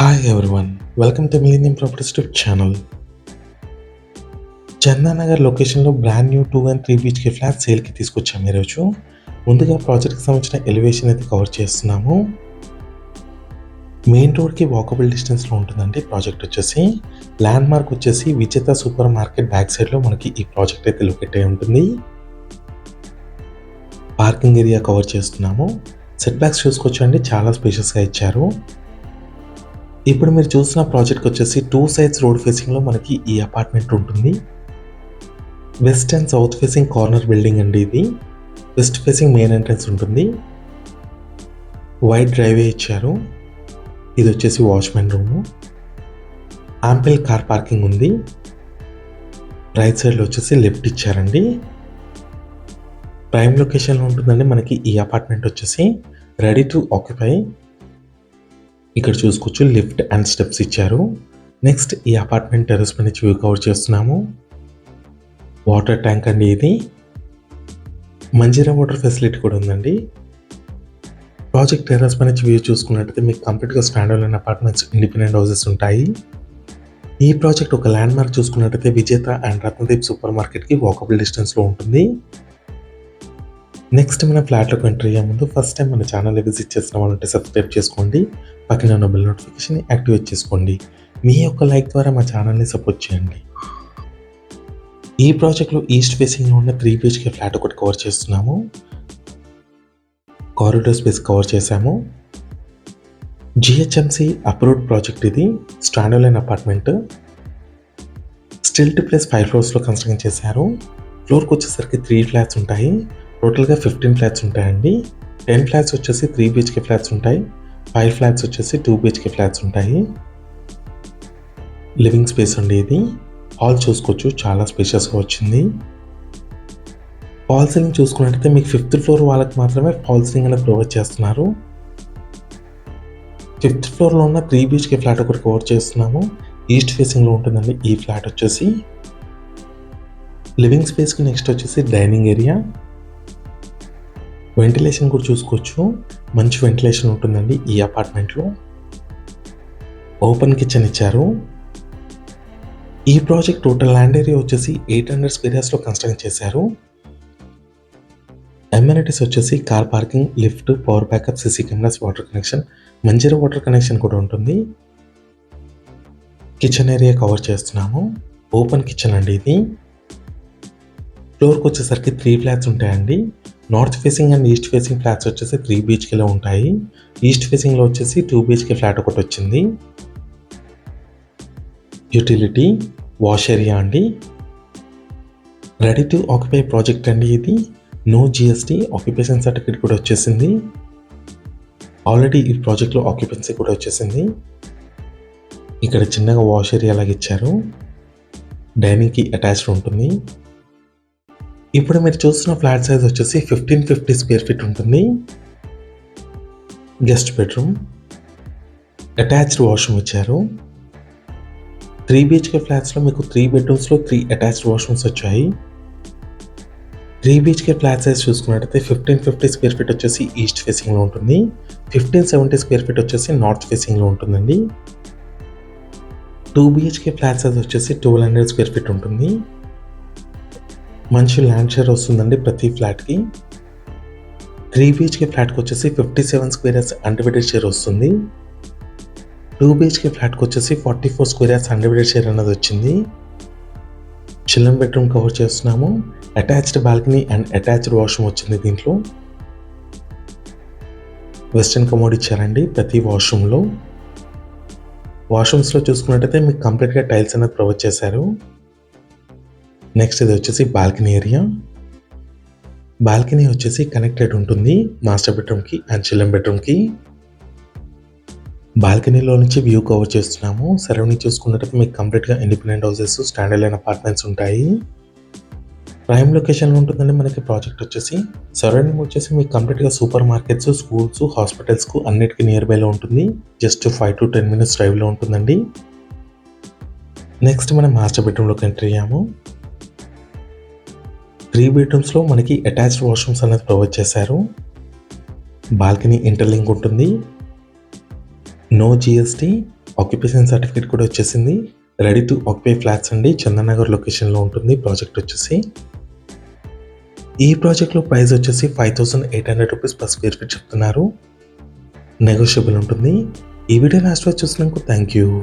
Hi everyone, welcome to Millennium Properties Tube channel. Chandanagar లొకేషన్లో brand new 2 and 3 BHK flat సేల్కి తీసుకొచ్చాము ఈరోజు. ముందుగా ప్రాజెక్ట్కి సంబంధించిన ఎలివేషన్ అయితే కవర్ చేస్తున్నాము. మెయిన్ రోడ్కి వాకబుల్ డిస్టెన్స్లో ఉంటుందండి ప్రాజెక్ట్ వచ్చేసి. ల్యాండ్ మార్క్ వచ్చేసి విజేత సూపర్ మార్కెట్ బ్యాక్ సైడ్లో మనకి ఈ ప్రాజెక్ట్ అయితే లొకేట్ అయి ఉంటుంది. పార్కింగ్ ఏరియా కవర్ చేస్తున్నాము. సెట్ బ్యాక్స్ చూసుకోవచ్చండి, చాలా స్పేషియస్గా ఇచ్చారు. ఇప్పుడు మీరు చూసిన ప్రాజెక్ట్కి వచ్చేసి 2 sides రోడ్ ఫేసింగ్లో మనకి ఈ అపార్ట్మెంట్ ఉంటుంది. West and south facing corner building అండి ఇది. వెస్ట్ ఫేసింగ్ మెయిన్ ఎంట్రన్స్ ఉంటుంది. వైడ్ డ్రైవే ఇచ్చారు. ఇది వచ్చేసి watchman room. Ample car parking ఉంది. రైట్ సైడ్లో వచ్చేసి లిఫ్ట్ ఇచ్చారండి. ప్రైమ్ లొకేషన్లో ఉంటుందండి మనకి ఈ అపార్ట్మెంట్ వచ్చేసి. Ready to occupy. ఇక్కడ చూసుకోవచ్చు లిఫ్ట్ అండ్ స్టెప్స్ ఇచ్చారు. నెక్స్ట్ ఈ అపార్ట్మెంట్ టెర్రస్ పై నుంచి వ్యూ కవర్ చేస్తున్నాము. వాటర్ ట్యాంక్ అండి ఇది. మంజీరా వాటర్ ఫెసిలిటీ కూడా ఉందండి. ప్రాజెక్ట్ టెర్రస్ పై నుంచి వ్యూ చూసుకున్నట్టయితే మీకు కంప్లీట్గా stand alone apartments, independent houses ఉంటాయి. ఈ ప్రాజెక్ట్ ఒక ల్యాండ్ మార్క్ చూసుకున్నట్టయితే విజేత అండ్ రత్నదీప్ సూపర్ మార్కెట్కి వాకబుల్ డిస్టెన్స్లో ఉంటుంది. నెక్స్ట్ మన ఫ్లాట్లోకి ఎంటర్ అయ్యే ముందు ఫస్ట్ టైం మన ఛానల్ని విజిట్ చేసిన వాళ్ళంటే సబ్స్క్రైబ్ చేసుకోండి. పక్కన ఉన్న బెల్ నోటిఫికేషన్ యాక్టివేట్ చేసుకోండి. మీ యొక్క లైక్ ద్వారా మా ఛానల్ని సపోర్ట్ చేయండి. ఈ ప్రాజెక్ట్లో ఈస్ట్ ఫేసింగ్లో ఉన్న 3 BHK ఫ్లాట్ ఒకటి కవర్ చేస్తున్నాము. కారిడార్ స్పేస్ కవర్ చేశాము. GHMC అప్రూవ్డ్ ప్రాజెక్ట్ ఇది. Stand alone apartment. Stilt plus 5 floors construction చేశారు. ఫ్లోర్కి వచ్చేసరికి 3 flats ఉంటాయి. టోటల్గా 15 flats ఉంటాయండి. 10 flats వచ్చేసి 3 BHK ఫ్లాట్స్ ఉంటాయి. 5 flats వచ్చేసి 2 BHK ఫ్లాట్స్ ఉంటాయి. లివింగ్ స్పేస్ అండి ఇది. హాల్ చూసుకోవచ్చు, చాలా స్పేషియస్గా వచ్చింది. ఫాల్ సీలింగ్ చూసుకున్నట్టయితే మీకు 5th floor వాళ్ళకి మాత్రమే ఫాల్ సీలింగ్ అనేది ప్రొవైడ్ చేస్తున్నారు. 5th floorలో ఉన్న 3 BHK ఫ్లాట్ ఒకటి కవర్ చేస్తున్నాము. ఈస్ట్ ఫేసింగ్లో ఉంటుందండి ఈ ఫ్లాట్ వచ్చేసి. లివింగ్ స్పేస్కి నెక్స్ట్ వచ్చేసి డైనింగ్ ఏరియా. వెంటిలేషన్ కూడా చూసుకోవచ్చు, మంచి వెంటిలేషన్ ఉంటుందండి ఈ అపార్ట్మెంట్లో. ఓపెన్ కిచెన్ ఇచ్చారు. ఈ ప్రాజెక్ట్ టోటల్ ల్యాండ్ ఏరియా వచ్చేసి 800 square yardsలో కన్స్ట్రక్ట్ చేశారు. అమ్యూనిటీస్ వచ్చేసి car parking, lift, power backup, CC cameras, water connection, Manjira water connection కూడా ఉంటుంది. కిచెన్ ఏరియా కవర్ చేస్తున్నాము. ఓపెన్ కిచెన్ అండి ఇది. ఫ్లోర్కి వచ్చేసరికి 3 flats ఉంటాయండి. North facing and east facing flats వచ్చేసి 3 BHKలో ఉంటాయి. ఈస్ట్ ఫేసింగ్లో వచ్చేసి 2 BHK ఫ్లాట్ ఒకటి వచ్చింది. యూటిలిటీ, వాష్ ఏరియా అండి. రెడీ టు ఆక్యుపై ప్రాజెక్ట్ అండి ఇది. నో GST, ఆక్యుపేషన్ సర్టిఫికేట్ కూడా వచ్చేసింది. ఆల్రెడీ ఈ ప్రాజెక్ట్లో ఆక్యుపెన్సీ కూడా వచ్చేసింది. ఇక్కడ చిన్నగా వాష్ ఏరియా లాగా ఇచ్చారు. డైనింగ్కి అటాచ్డ్ ఉంటుంది. ఇప్పుడు మీరు చూస్తున్న ఫ్లాట్ సైజ్ వచ్చేసి 1550 square feet ఉంటుంది. గెస్ట్ బెడ్రూమ్, అటాచ్డ్ వాష్రూమ్ ఇచ్చారు. 3 BHK ఫ్లాట్స్లో మీకు 3 bedrooms 3 అటాచ్డ్ వాష్రూమ్స్ వచ్చాయి. 3 BHK ఫ్లాట్ సైజ్ చూసుకున్నట్టయితే 1550 square feet వచ్చేసి ఈస్ట్ ఫేసింగ్లో ఉంటుంది. 1570 square feet వచ్చేసి నార్త్ ఫేసింగ్లో ఉంటుందండి. 2 BHK ఫ్లాట్ సైజ్ వచ్చేసి 1200 square feet ఉంటుంది. మంచి ల్యాండ్ షేర్ వస్తుందండి ప్రతి ఫ్లాట్కి. 3 BHK ఫ్లాట్కి వచ్చేసి 57 square yards అన్డివైడెడ్ షేర్ వస్తుంది. 2 BHK ఫ్లాట్కి వచ్చేసి 44 square yards అన్డివైడెడ్ షేర్ అనేది వచ్చింది. చిల్డ్రన్ బెడ్రూమ్ కవర్ చేస్తున్నాము. Attached balcony and attached washroom వచ్చింది దీంట్లో. వెస్టర్న్ కమోడ్ ఇచ్చారండి ప్రతి వాష్రూమ్లో. వాష్రూమ్స్లో చూసుకున్నట్టయితే మీకు కంప్లీట్గా టైల్స్ అనేది ప్రొవైడ్ చేశారు. నెక్స్ట్ ఇది వచ్చేసి బాల్కనీ ఏరియా. బాల్కనీ వచ్చేసి కనెక్టెడ్ ఉంటుంది మాస్టర్ బెడ్రూమ్కి అండ్ చిల్డ్రన్ బెడ్రూమ్కి. బాల్కనీలో నుంచి వ్యూ కవర్ చేస్తున్నాము. సరౌండింగ్ చూసుకున్నట్టయితే మీకు కంప్లీట్గా independent houses, stand alone apartments ఉంటాయి. ప్రైమ్ లొకేషన్లో ఉంటుందండి మనకి ప్రాజెక్ట్ వచ్చేసి. సరౌండింగ్ వచ్చేసి మీకు కంప్లీట్గా సూపర్ మార్కెట్స్, స్కూల్స్, హాస్పిటల్స్కు అన్నిటికీ నియర్ బైలో ఉంటుంది. జస్ట్ 5 to 10 minutes డ్రైవ్లో ఉంటుందండి. నెక్స్ట్ మనం మాస్టర్ బెడ్రూమ్లోకి ఎంటర్ అయ్యాము. 3 bedrooms మనకి అటాచ్డ్ వాష్రూమ్స్ అనేది ప్రొవైడ్ చేశారు. బాల్కనీ ఇంటర్లింక్ ఉంటుంది. నో GST, ఆక్యుపేషన్ సర్టిఫికేట్ కూడా వచ్చేసింది. రెడీ టు ఆక్యుపై ఫ్లాట్స్ అండి. చందనగర్ లొకేషన్‌లో ఉంటుంది ప్రాజెక్ట్ వచ్చేసి. ఈ ప్రాజెక్ట్‌లో ప్రైస్ వచ్చేసి 5800 రూపీస్ పర్ స్క్వేర్ ఫీట్ చెప్తున్నారు. నెగోషియబుల్ ఉంటుంది. ఈ వీడియో లాస్ట్ వరకు చూసినందుకు థాంక్ యూ.